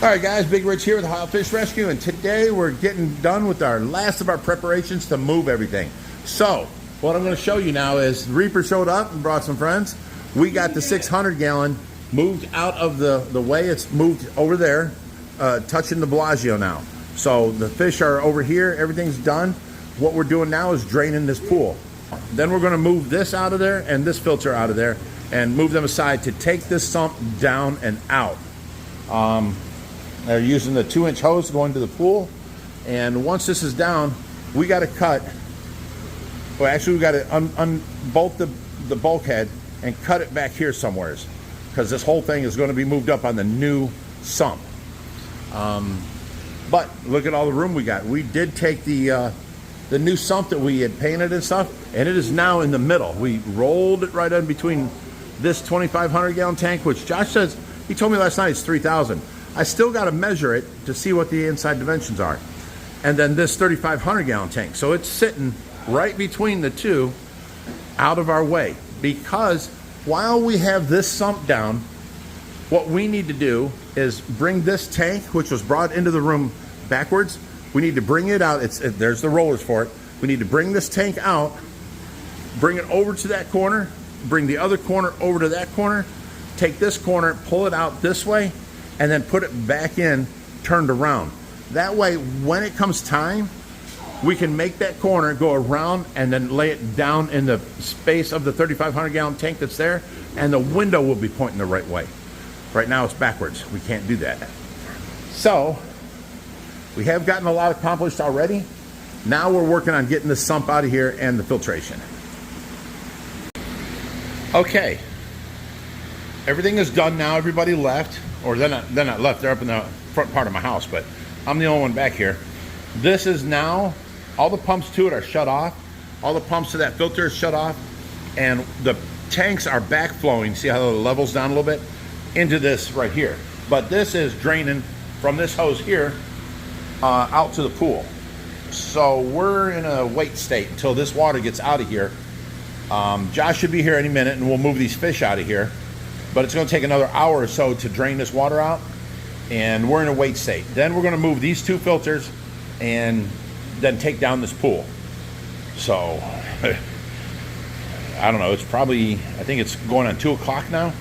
All right, guys, Big Rich here with Ohio Fish Rescue, and today we're getting done with our last of our preparations to move everything. So, what I'm going to show you now is Reaper showed up and brought some friends. We got the 600-gallon moved out of the way. It's moved over there, touching the Bellagio now. So the fish are over here. Everything's done. What we're doing now is draining this pool. Then we're going to move this out of there and this filter out of there and move them aside to take this sump down and out. They're using the 2-inch hose going to the pool, and once this is down, we got to cut. Well, actually, we got to unbolt the bulkhead and cut it back here somewhere, because this whole thing is going to be moved up on the new sump. But look at all the room we got. We did take the new sump that we had painted and stuff, and it is now in the middle. We rolled it right in between this 2,500-gallon tank, which Josh says, he told me last night it's 3,000. I still got to measure it to see what the inside dimensions are. And then this 3,500-gallon tank. So it's sitting right between the two, out of our way. Because while we have this sump down, what we need to do is bring this tank, which was brought into the room backwards, we need to bring it out. There's the rollers for it. We need to bring this tank out, bring it over to that corner, bring the other corner over to that corner, take this corner, pull it out this way, and then put it back in, turned around. That way, when it comes time, we can make that corner go around and then lay it down in the space of the 3,500-gallon tank that's there, and the window will be pointing the right way. Right now, it's backwards. We can't do that. So, we have gotten a lot accomplished already. Now we're working on getting the sump out of here and the filtration. Okay. Everything is done now. Everybody left. Or they're not left. They're up in the front part of my house, but I'm the only one back here. This is now, all the pumps to it are shut off. All the pumps to that filter is shut off. And the tanks are backflowing. See how the level's down a little bit? Into this right here. But this is draining from this hose here out to the pool. So we're in a wait state until this water gets out of here. Josh should be here any minute, and we'll move these fish out of here. But it's going to take another hour or so to drain this water out, and we're in a wait state. Then we're going to move these two filters and then take down this pool. So I don't know, it's probably, I think it's going on 2 o'clock now,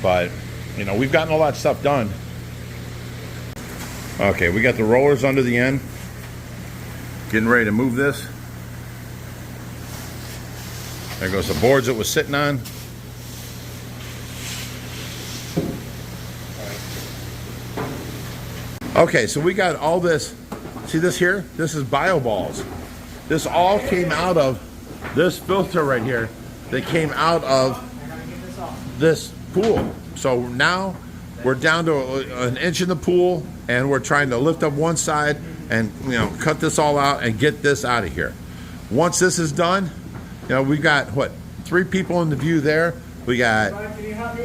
but you know, we've gotten a lot of stuff done. Okay, we got the rollers under the end, getting ready to move this. There goes the boards it was sitting on. Okay, so we got all this. See this here? This is bio balls. This all came out of this filter right here that came out of this pool. So now we're down to an inch in the pool, and we're trying to lift up one side and, you know, cut this all out and get this out of here. Once this is done, you know, we've got what, 3 people in the view there. We got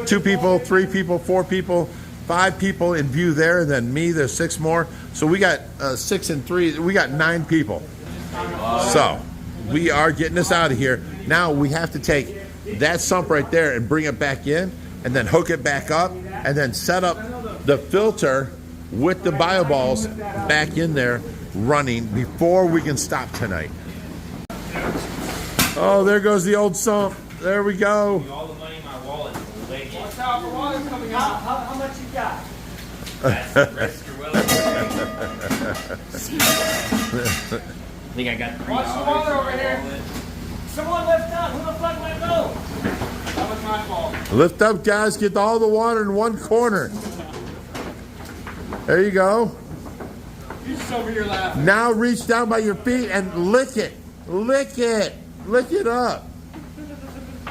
2 people, 3 people, 4 people, 5 people in view there, then me, there's 6 more. So we got 6 and 3, we got 9 people. So we are getting this out of here. Now we have to take that sump right there and bring it back in, and then hook it back up, and then set up the filter with the bio balls back in there running before we can stop tonight. Oh, there goes the old sump. There we go. All the money in my wallet. Watch out, the water's coming out. How much you got? That's the rest of your wallet. I think I got $3. Watch the water over here. Someone lift up. Who the fuck let go? That was my fault. Lift up, guys. Get all the water in one corner. There you go. You're just over here laughing. Now reach down by your feet and lick it. Lick it. Lick it up.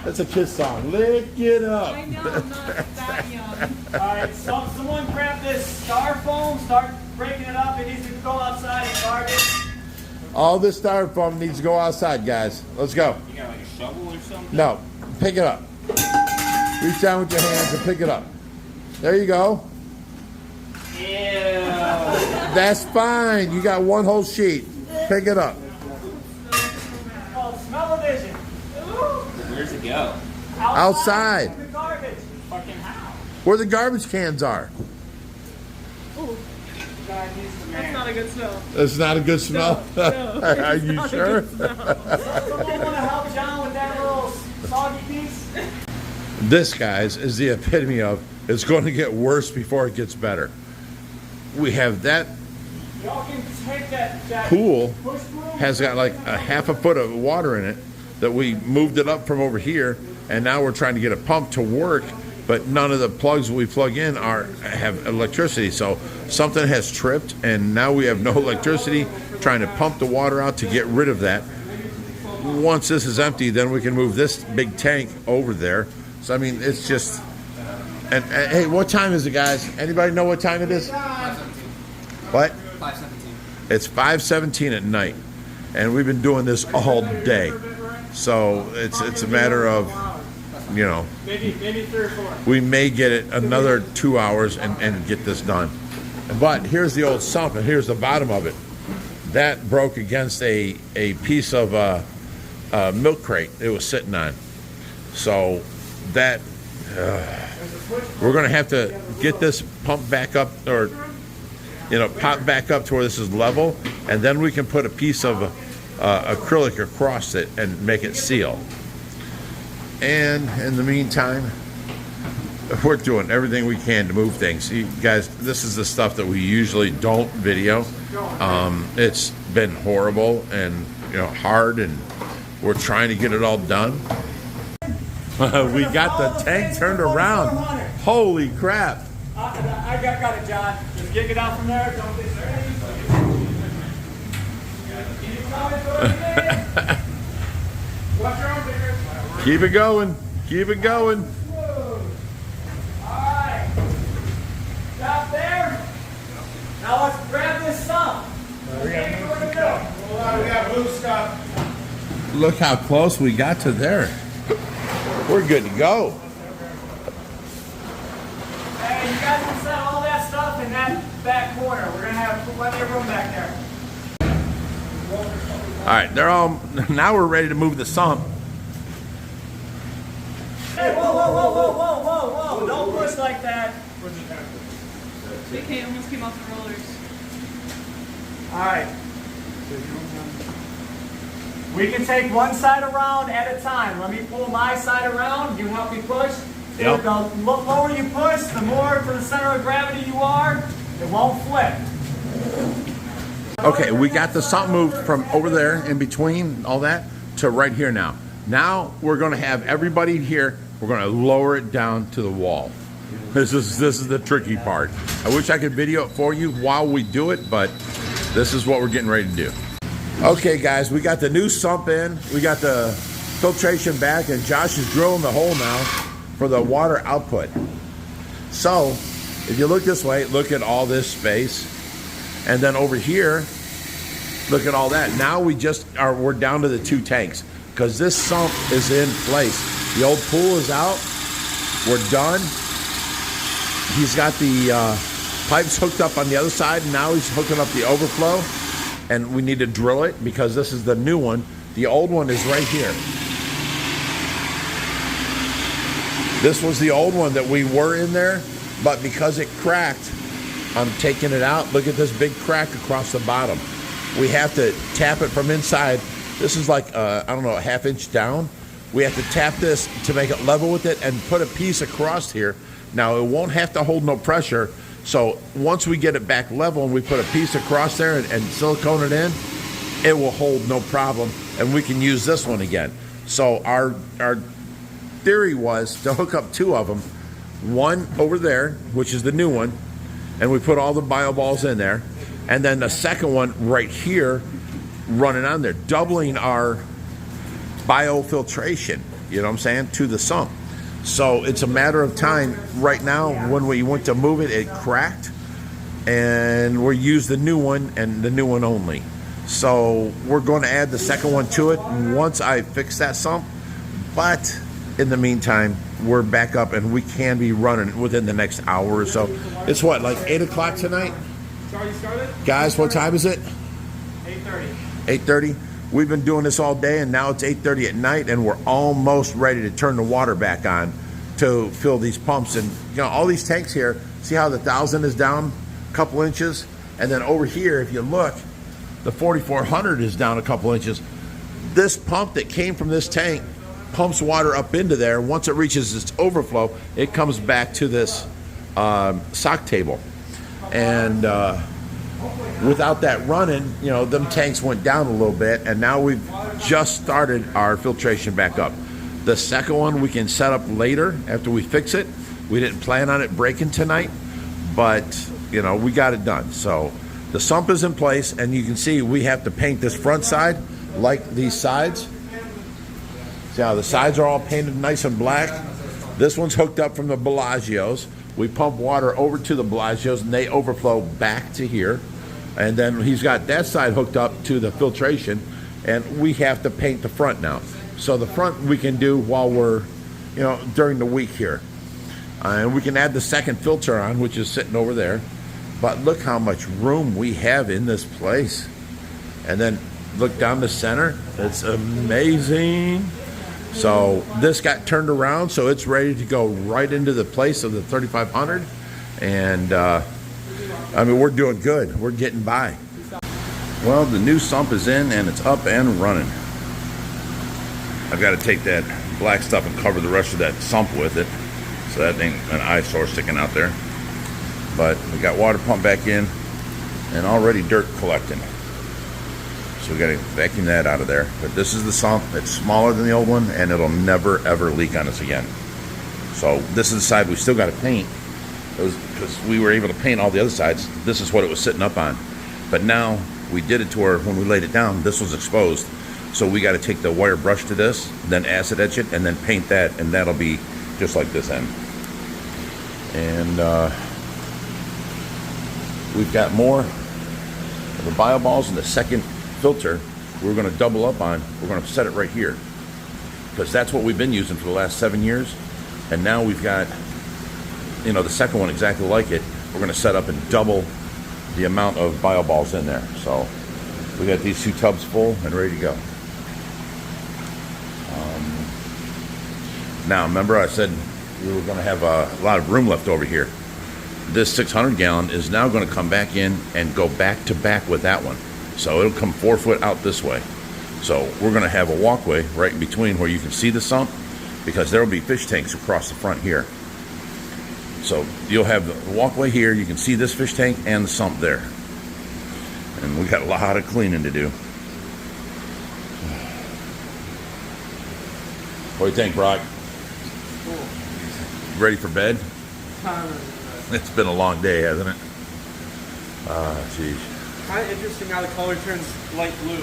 That's a Kiss song. Lick it up. I know, I'm not that young. Alright, someone grab this styrofoam, start breaking it up. It needs to go outside and guard it. All this styrofoam needs to go outside, guys. Let's go. You got like a shovel or something? No, pick it up. Reach down with your hands and pick it up. There you go. Ew. That's fine. You got one whole sheet. Pick it up. Oh, smell-o-vision. Where's it go? Outside. The garbage. Fucking how? Where the garbage cans are. Ooh, God, he's the that's man. not a good smell. It's not a good smell. No, Are it's you not a sure? good smell. Someone want to help John with that little soggy piece? This, guys, is the epitome of it's going to get worse before it gets better. We have that Y'all can take that pool push through. has got like a half a foot of water in it that we moved it up from over here, and now we're trying to get a pump to work, but none of the plugs we plug in have electricity. So something has tripped, and now we have no electricity, trying to pump the water out to get rid of that. Once this is empty, then we can move this big tank over there. So I mean, it's just, and hey, what time is it, guys? Anybody know what time it is? What? 5:17. It's 5:17 at night, and we've been doing this all day. So it's a matter of, you know, Maybe 3 or 4. we may get it another 2 hours and get this done. But here's the old sump, and here's the bottom of it. That broke against a piece of milk crate it was sitting on. So that we're going to have to get this pumped back up, or pop back up to where this is level, and then we can put a piece of acrylic across it and make it seal. And in the meantime, we're doing everything we can to move things. You guys, this is the stuff that we usually don't video. It's been horrible and hard, and we're trying to get it all done. We got the tank turned around. Holy crap. I got it, John. Just get it out from there. Don't get Watch your own fingers. Keep it going. Keep it going. Alright. Stop there. Now let's grab this sump. We got blue stuff. Look how close we got to there. We're good to go. Hey, you guys can set all that stuff in that back corner. We're going to have plenty of room back there. All right, now we're ready to move the sump. Hey, whoa. Don't push like that. BK almost came off the rollers. Alright. We can take one side around at a time. Let me pull my side around. You help me push. Yep. The lower you push, the more to the center of gravity you are. It won't flip. Okay, we got the sump moved from over there in between all that to right here now. Now we're going to have everybody here. We're going to lower it down to the wall. This is the tricky part. I wish I could video it for you while we do it, but this is what we're getting ready to do. Okay, guys, we got the new sump in. We got the filtration back, and Josh is drilling the hole now for the water output. So, if you look this way, look at all this space. And then over here, look at all that. Now we're down to the 2 tanks because this sump is in place. The old pool is out. We're done. He's got the pipes hooked up on the other side, and now he's hooking up the overflow. And we need to drill it because this is the new one. The old one is right here. This was the old one that we were in there, but because it cracked, I'm taking it out. Look at this big crack across the bottom. We have to tap it from inside. This is like, I don't know, a ½ inch down. We have to tap this to make it level with it and put a piece across here. Now, it won't have to hold no pressure. So once we get it back level and we put a piece across there and silicone it in, it will hold no problem, and we can use this one again. So our theory was to hook up 2 of them, one over there, which is the new one, and we put all the bio balls in there, and then the second one right here running on there, doubling our biofiltration, you know what I'm saying, to the sump. So it's a matter of time. Right now, when we went to move it, it cracked, and we used the new one and the new one only. So we're going to add the second one to it once I fix that sump. But in the meantime, we're back up and we can be running within the next hour or so. It's what, like 8 o'clock tonight? Already started? Guys, what time is it? 8:30. 8:30. We've been doing this all day, and now it's 8:30 at night, and we're almost ready to turn the water back on to fill these pumps. And all these tanks here, see how the 1,000 is down a couple inches. And then over here, if you look, the 4400 is down a couple inches. This pump that came from this tank pumps water up into there. Once it reaches its overflow, it comes back to this sock table. And without that running, you know, them tanks went down a little bit, and now we've just started our filtration back up. The second one we can set up later after we fix it. We didn't plan on it breaking tonight, but you know, we got it done. So the sump is in place, and you can see we have to paint this front side like these sides. See how the sides are all painted nice and black? This one's hooked up from the Bellagio's. We pump water over to the Bellagio's, and they overflow back to here. And then he's got that side hooked up to the filtration, and we have to paint the front now. So the front we can do while we're, you know, during the week here. And we can add the second filter on, which is sitting over there. But look how much room we have in this place. And then look down the center. It's amazing. So this got turned around, so it's ready to go right into the place of the 3500. And I mean, we're doing good. We're getting by. Well, the new sump is in and it's up and running. I've got to take that black stuff and cover the rest of that sump with it, so that ain't an eyesore sticking out there. But we got water pumped back in and already dirt collecting. So we got to vacuum that out of there. But this is the sump. It's smaller than the old one, and it'll never ever leak on us again. So this is the side we still got to paint. Because we were able to paint all the other sides. This is what it was sitting up on. But now we did it to where when we laid it down, this was exposed. So we got to take the wire brush to this, then acid etch it, and then paint that, and that'll be just like this end. And we've got more of the bio balls in the second filter. We're going to double up on. We're going to set it right here, because that's what we've been using for the last 7 years. And now we've got, you know, the second one exactly like it. We're going to set up and double the amount of bio balls in there. So we got these 2 tubs full and ready to go. Now remember I said we were going to have a lot of room left over here. This 600 gallon is now going to come back in and go back to back with that one. So it'll come 4 foot out this way. So we're going to have a walkway right in between where you can see the sump, because there will be fish tanks across the front here. So you'll have the walkway here, you can see this fish tank and the sump there. And we got a lot of cleaning to do. What do you think, Brock? Cool. Ready for bed? It's been a long day, hasn't it? Geez. Kind of interesting how the color turns light blue.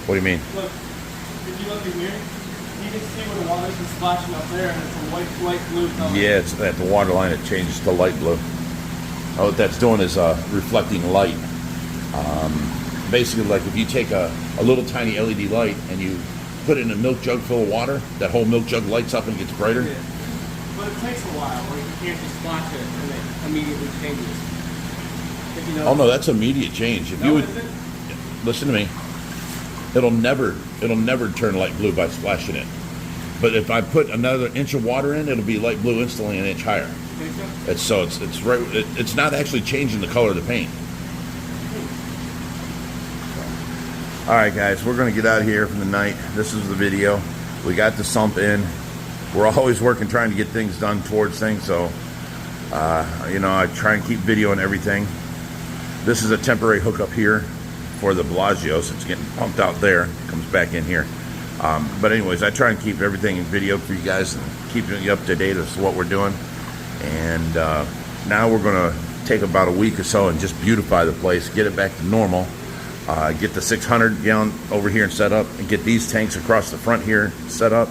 What do you mean? Look, if you look in here, you can see where the water's been splashing up there, and it's a light blue color. Yeah, it's at the water line, it changes to light blue. Oh, what that's doing is reflecting light. Basically, like if you take a little tiny LED light and you put it in a milk jug full of water, that whole milk jug lights up and gets brighter. Yeah. But it takes a while. Like you can't just splash it and it immediately changes. If you know. Oh no, that's immediate change. If you would listen to me, it'll never turn light blue by splashing it. But if I put another inch of water in, it'll be light blue instantly an inch higher. It's right. It's not actually changing the color of the paint. All right, guys, we're going to get out of here for the night. This is the video. We got the sump in. We're always working, trying to get things done towards things. So, you know, I try and keep video and everything. This is a temporary hookup here for the Bellagio's. It's getting pumped out there. It comes back in here. But anyways, I try and keep everything in video for you guys and keeping you up to date as to what we're doing. And now we're going to take about a week or so and just beautify the place, get it back to normal. Get the 600 gallon over here and set up, and get these tanks across the front here set up,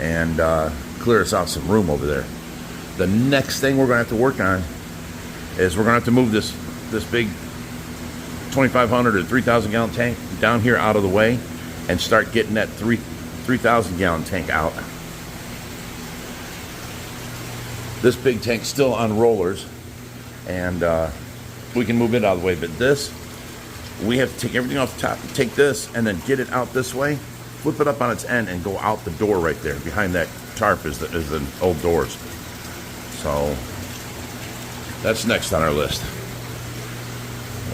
and clear us out some room over there. The next thing we're going to have to work on is we're going to have to move this big 2,500 or 3,000 gallon tank down here out of the way and start getting that 3,000 gallon tank out. This big tank's still on rollers, and we can move it out of the way, but this, we have to take everything off the top, take this, and then get it out this way, flip it up on its end, and go out the door right there. Behind that tarp is the old doors. So that's next on our list.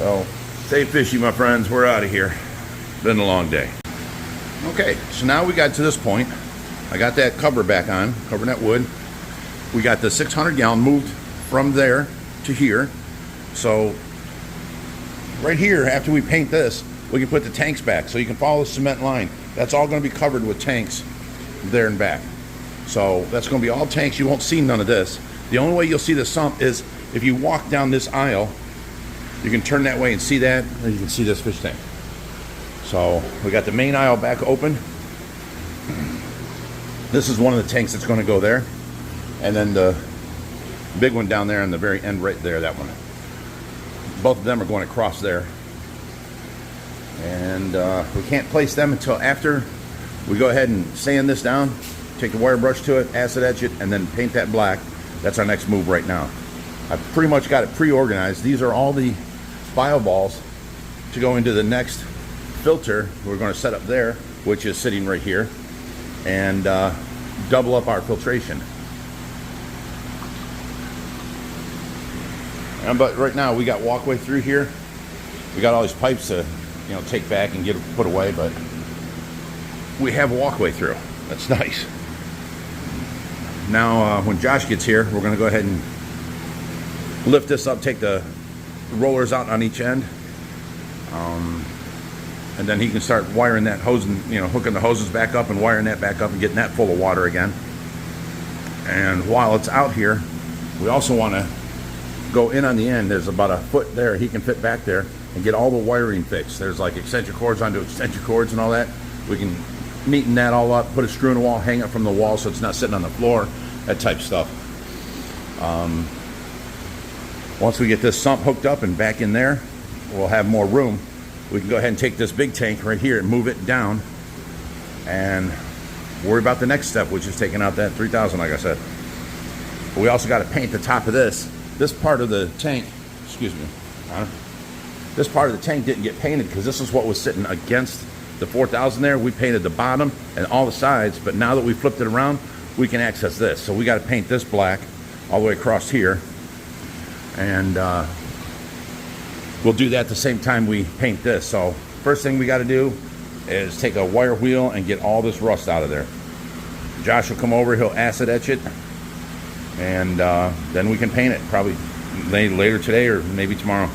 So, stay fishy, my friends. We're out of here. Been a long day. Okay, so now we got to this point. I got that cover back on, covering that wood. We got the 600 gallon moved from there to here. So right here, after we paint this, we can put the tanks back. So you can follow the cement line. That's all going to be covered with tanks there and back. So that's going to be all tanks. You won't see none of this. The only way you'll see the sump is if you walk down this aisle. You can turn that way and see that, and you can see this fish tank. So we got the main aisle back open. This is one of the tanks that's going to go there. And then the big one down there on the very end right there, that one. Both of them are going across there. And we can't place them until after we go ahead and sand this down, take the wire brush to it, acid etch it, and then paint that black. That's our next move right now. I've pretty much got it pre-organized. These are all the bio balls to go into the next filter we're going to set up there, which is sitting right here, and double up our filtration. But right now we got walkway through here. We got all these pipes to, you know, take back and get put away, but we have a walkway through. That's nice. Now when Josh gets here, we're going to go ahead and lift this up, take the rollers out on each end, and then he can start wiring that hose and, you know, hooking the hoses back up and wiring that back up and getting that full of water again. And while it's out here, we also want to go in on the end. There's about a foot there he can fit back there and get all the wiring fixed. There's like extension cords onto extension cords and all that. We can neaten that all up, put a screw in the wall, hang it from the wall so it's not sitting on the floor, that type stuff. Once we get this sump hooked up and back in there, we'll have more room. We can go ahead and take this big tank right here and move it down and worry about the next step, which is taking out that 3,000, like I said. But we also got to paint the top of this. This part of the tank, excuse me, this part of the tank didn't get painted because this is what was sitting against the 4,000 there. We painted the bottom and all the sides, but now that we flipped it around, we can access this. So we got to paint this black all the way across here. And we'll do that the same time we paint this. So first thing we got to do is take a wire wheel and get all this rust out of there. Josh will come over, he'll acid etch it, and then we can paint it probably later today or maybe tomorrow.